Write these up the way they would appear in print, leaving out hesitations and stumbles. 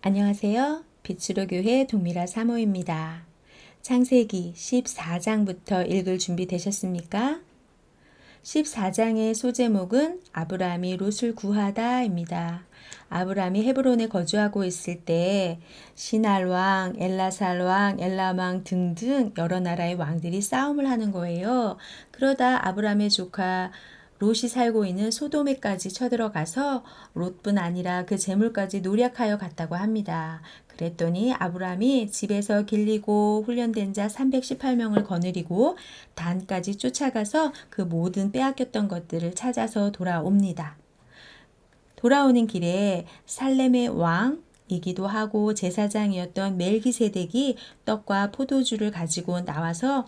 안녕하세요. 빛으로 교회 동미라 사모입니다. 창세기 14장부터 읽을 준비 되셨습니까? 14장의 소제목은 아브라함이 롯을 구하다입니다. 아브라함이 헤브론에 거주하고 있을 때 시날 왕, 엘라살 왕, 엘람 왕 등등 여러 나라의 왕들이 싸움을 하는 거예요. 그러다 아브라함의 조카 롯이 살고 있는 소돔에까지 쳐들어가서 롯뿐 아니라 그 재물까지 노략하여 갔다고 합니다. 그랬더니 아브라함이 집에서 길리고 훈련된 자 318명을 거느리고 단까지 쫓아가서 그 모든 빼앗겼던 것들을 찾아서 돌아옵니다. 돌아오는 길에 살렘의 왕이기도 하고 제사장이었던 멜기세덱이 떡과 포도주를 가지고 나와서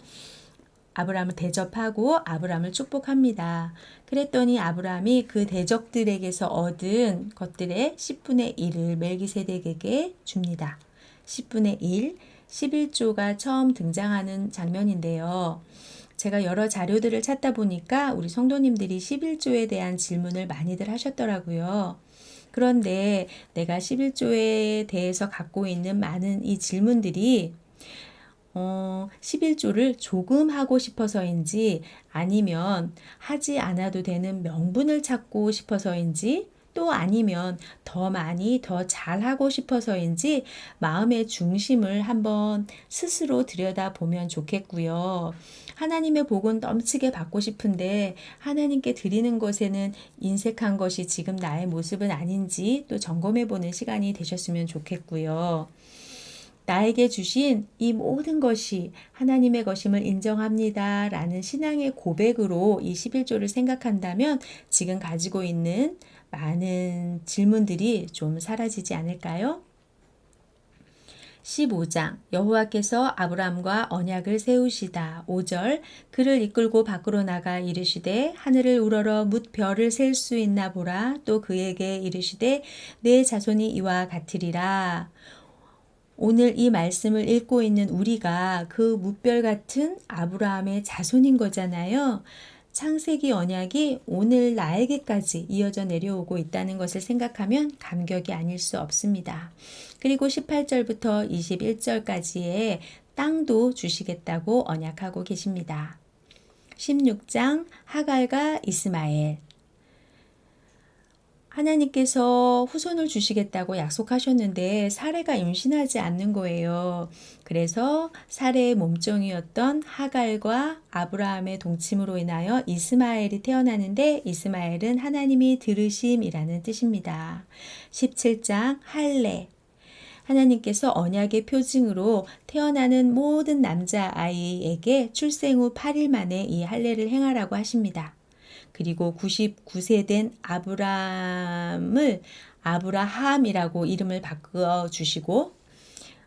아브라함을 대접하고 아브라함을 축복합니다. 그랬더니 아브라함이 그 대적들에게서 얻은 것들의 10분의 1을 멜기세덱에게 줍니다. 10분의 1, 11조가 처음 등장하는 장면인데요. 제가 여러 자료들을 찾다 보니까 우리 성도님들이 11조에 대한 질문을 많이들 하셨더라고요. 그런데 내가 11조에 대해서 갖고 있는 많은 이 질문들이 11조를 조금 하고 싶어서인지 아니면 하지 않아도 되는 명분을 찾고 싶어서인지 또 아니면 더 많이 더 잘하고 싶어서인지 마음의 중심을 한번 스스로 들여다보면 좋겠고요. 하나님의 복은 넘치게 받고 싶은데 하나님께 드리는 것에는 인색한 것이 지금 나의 모습은 아닌지 또 점검해 보는 시간이 되셨으면 좋겠고요. 나에게 주신 이 모든 것이 하나님의 것임을 인정합니다. 라는 신앙의 고백으로 이 11조를 생각한다면 지금 가지고 있는 많은 질문들이 좀 사라지지 않을까요? 15장 여호와께서 아브람과 언약을 세우시다. 5절 그를 이끌고 밖으로 나가 이르시되 하늘을 우러러 뭇 별을 셀 수 있나 보라. 또 그에게 이르시되 내 자손이 이와 같으리라. 오늘 이 말씀을 읽고 있는 우리가 그 뭇별 같은 아브라함의 자손인 거잖아요. 창세기 언약이 오늘 나에게까지 이어져 내려오고 있다는 것을 생각하면 감격이 아닐 수 없습니다. 그리고 18절부터 21절까지의 땅도 주시겠다고 언약하고 계십니다. 16장 하갈과 이스마엘 하나님께서 후손을 주시겠다고 약속하셨는데 사레가 임신하지 않는 거예요. 그래서 사레의 몸종이었던 하갈과 아브라함의 동침으로 인하여 이스마엘이 태어나는데 이스마엘은 하나님이 들으심이라는 뜻입니다. 17장 할례 하나님께서 언약의 표징으로 태어나는 모든 남자아이에게 출생 후 8일 만에 이 할례를 행하라고 하십니다. 그리고 99세 된 아브람을 아브라함이라고 이름을 바꿔주시고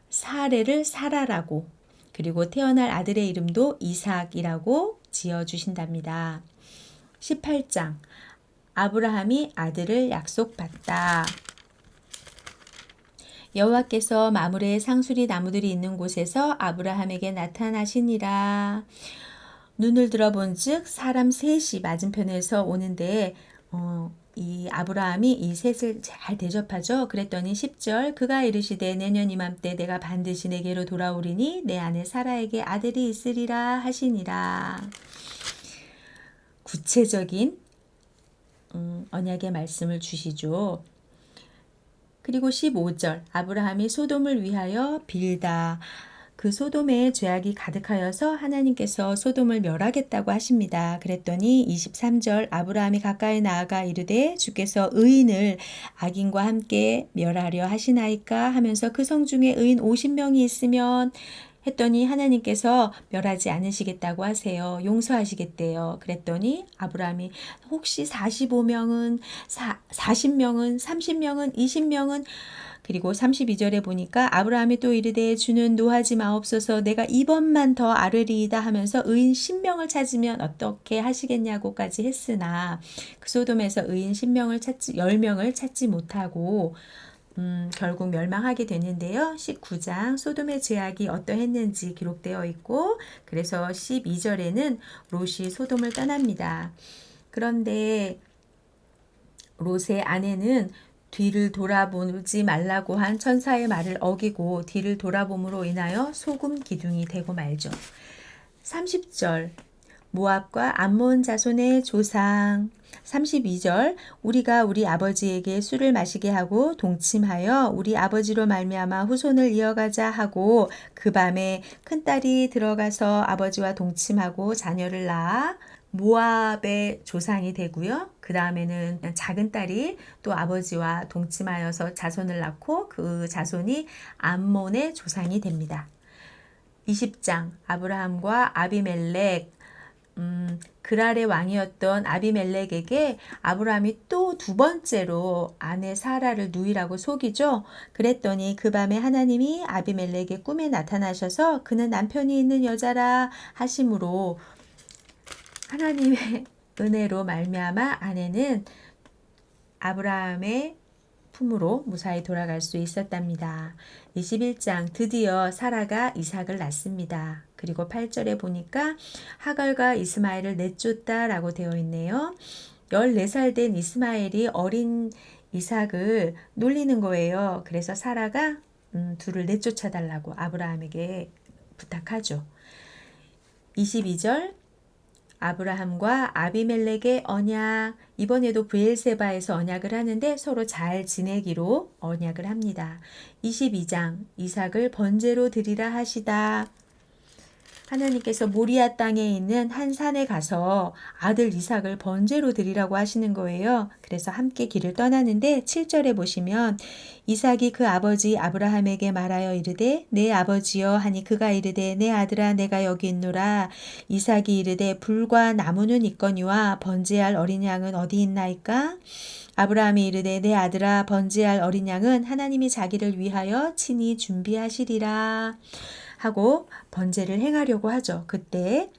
사레를 사라라고 그리고 태어날 아들의 이름도 이삭이라고 지어주신답니다. 18장 아브라함이 아들을 약속받다. 여호와께서 마므레의 상수리 나무들이 있는 곳에서 아브라함에게 나타나시니라. 눈을 들어본즉 사람 셋이 맞은편에서 오는데 이 아브라함이 이 셋을 잘 대접하죠. 그랬더니 10절 그가 이르시되 내년 이맘때 내가 반드시 내게로 돌아오리니 내 아내 사라에게 아들이 있으리라 하시니라. 구체적인 언약의 말씀을 주시죠. 그리고 15절 아브라함이 소돔을 위하여 빌다. 그 소돔에 죄악이 가득하여서 하나님께서 소돔을 멸하겠다고 하십니다. 그랬더니 23절 아브라함이 가까이 나아가 이르되 주께서 의인을 악인과 함께 멸하려 하시나이까 하면서 그 성 중에 의인 50명이 있으면 했더니 하나님께서 멸하지 않으시겠다고 하세요. 용서하시겠대요. 그랬더니 아브라함이 혹시 45명은 40명은 30명은 20명은 그리고 32절에 보니까 아브라함이 또 이르되 주는 노하지 마옵소서 내가 이번만 더 아르리이다 하면서 의인 10명을 찾으면 어떻게 하시겠냐고까지 했으나 그 소돔에서 의인 10명을 찾지 못하고 결국 멸망하게 되는데요. 19장 소돔의 죄악이 어떠했는지 기록되어 있고 그래서 12절에는 롯이 소돔을 떠납니다. 그런데 롯의 아내는 뒤를 돌아보지 말라고 한 천사의 말을 어기고 뒤를 돌아봄으로 인하여 소금 기둥이 되고 말죠. 30절 모압과 암몬 자손의 조상. 32절 우리가 우리 아버지에게 술을 마시게 하고 동침하여 우리 아버지로 말미암아 후손을 이어가자 하고 그 밤에 큰딸이 들어가서 아버지와 동침하고 자녀를 낳아 모압의 조상이 되고요. 그 다음에는 작은 딸이 또 아버지와 동침하여서 자손을 낳고 그 자손이 암몬의 조상이 됩니다. 20장 아브라함과 아비멜렉. 그랄의 왕이었던 아비멜렉에게 아브라함이 또 두 번째로 아내 사라를 누이라고 속이죠. 그랬더니 그 밤에 하나님이 아비멜렉의 꿈에 나타나셔서 그는 남편이 있는 여자라 하심으로 하나님의 은혜로 말미암아 아내는 아브라함의 품으로 무사히 돌아갈 수 있었답니다. 21장 드디어 사라가 이삭을 낳습니다. 그리고 8절에 보니까 하갈과 이스마엘을 내쫓다라고 되어 있네요. 14살 된 이스마엘이 어린 이삭을 놀리는 거예요. 그래서 사라가 둘을 내쫓아 달라고 아브라함에게 부탁하죠. 22절 아브라함과 아비멜렉의 언약. 이번에도 브엘세바에서 언약을 하는데 서로 잘 지내기로 언약을 합니다. 22장 이삭을 번제로 드리라 하시다. 하나님께서 모리아 땅에 있는 한 산에 가서 아들 이삭을 번제로 드리라고 하시는 거예요. 그래서 함께 길을 떠나는데 7절에 보시면 이삭이 그 아버지 아브라함에게 말하여 이르되 내 아버지여 하니 그가 이르되 내 아들아 내가 여기 있노라. 이삭이 이르되 불과 나무는 있거니와 번제할 어린 양은 어디 있나이까? 아브라함이 이르되 내 아들아 번제할 어린 양은 하나님이 자기를 위하여 친히 준비하시리라 하고 번제를 행하려고 하죠. 그때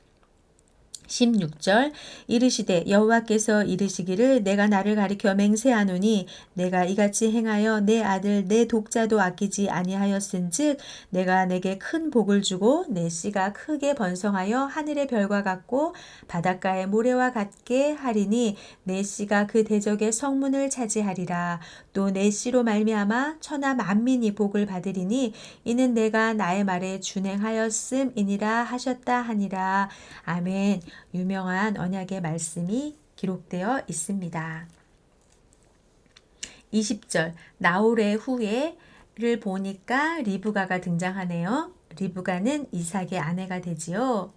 16절 이르시되 여호와께서 이르시기를 내가 나를 가리켜 맹세하노니 내가 이같이 행하여 내 아들 내 독자도 아끼지 아니하였은즉 내가 내게 큰 복을 주고 내 씨가 크게 번성하여 하늘의 별과 같고 바닷가의 모래와 같게 하리니 내 씨가 그 대적의 성문을 차지하리라. 또 내 씨로 말미암아 천하 만민이 복을 받으리니 이는 내가 나의 말에 준행하였음이니라 하셨다 하니라. 아멘. 유명한 언약의 말씀이 기록되어 있습니다. 20절 나홀의 후예를 보니까 리브가가 등장하네요. 리브가는 이삭의 아내가 되지요.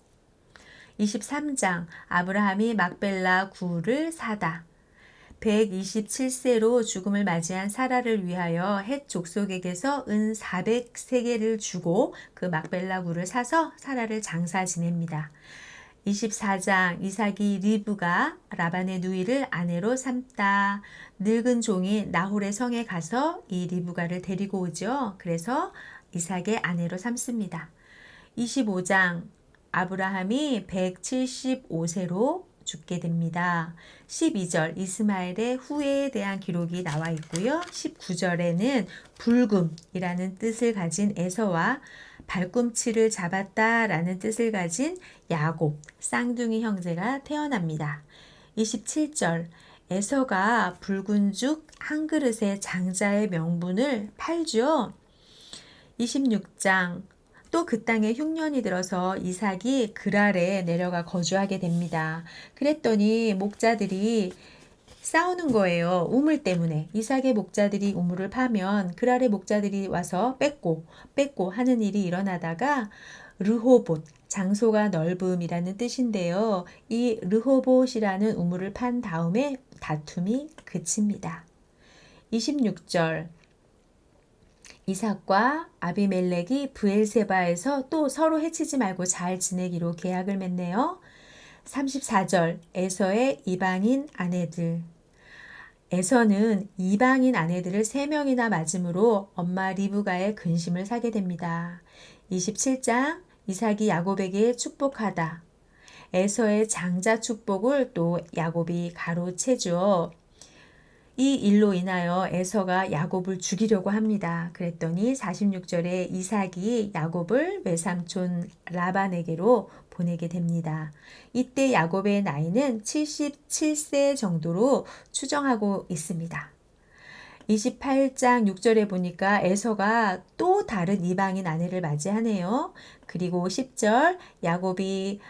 23장 아브라함이 막벨라 구를 사다. 127세로 죽음을 맞이한 사라를 위하여 헷 족속에게서 은 400세겔을 주고 그 막벨라 구를 사서 사라를 장사 지냅니다. 24장 이삭이 리브가 라반의 누이를 아내로 삼다. 늙은 종이 나홀의 성에 가서 이 리브가를 데리고 오죠. 그래서 이삭의 아내로 삼습니다. 25장 아브라함이 175세로 죽게 됩니다. 12절 이스마엘의 후예에 대한 기록이 나와 있고요. 19절에는 불금이라는 뜻을 가진 에서와 발꿈치를 잡았다라는 뜻을 가진 야곱, 쌍둥이 형제가 태어납니다. 27절 에서가 붉은 죽 한 그릇의 장자의 명분을 팔죠. 26장 또 그 땅에 흉년이 들어서 이삭이 그랄에 내려가 거주하게 됩니다. 그랬더니 목자들이 싸우는 거예요. 우물 때문에. 이삭의 목자들이 우물을 파면 그랄의 목자들이 와서 뺏고 하는 일이 일어나다가 르호봇, 장소가 넓음이라는 뜻인데요. 이 르호봇이라는 우물을 판 다음에 다툼이 그칩니다. 26절 이삭과 아비멜렉이 브엘세바에서 또 서로 해치지 말고 잘 지내기로 계약을 맺네요. 34절 에서의 이방인 아내들. 에서는 이방인 아내들을 3명이나 맞음으로 엄마 리브가의 근심을 사게 됩니다. 27장 이삭이 야곱에게 축복하다. 에서의 장자 축복을 또 야곱이 가로채죠. 이 일로 인하여 에서가 야곱을 죽이려고 합니다. 그랬더니 46절에 이삭이 야곱을 외삼촌 라반에게로 보내게 됩니다. 이때 야곱의 나이는 77세 정도로 추정하고 있습니다. 28장 6절에 보니까 에서가 또 다른 이방인 아내를 맞이하네요. 그리고 10절 야곱이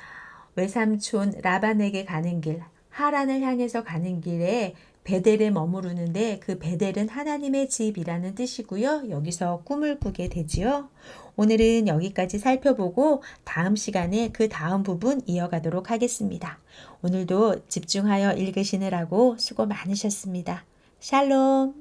외삼촌 라반에게 가는 길, 하란을 향해서 가는 길에 베델에 머무르는데 그 베델은 하나님의 집이라는 뜻이고요. 여기서 꿈을 꾸게 되지요. 오늘은 여기까지 살펴보고 다음 시간에 그 다음 부분 이어가도록 하겠습니다. 오늘도 집중하여 읽으시느라고 수고 많으셨습니다. 샬롬.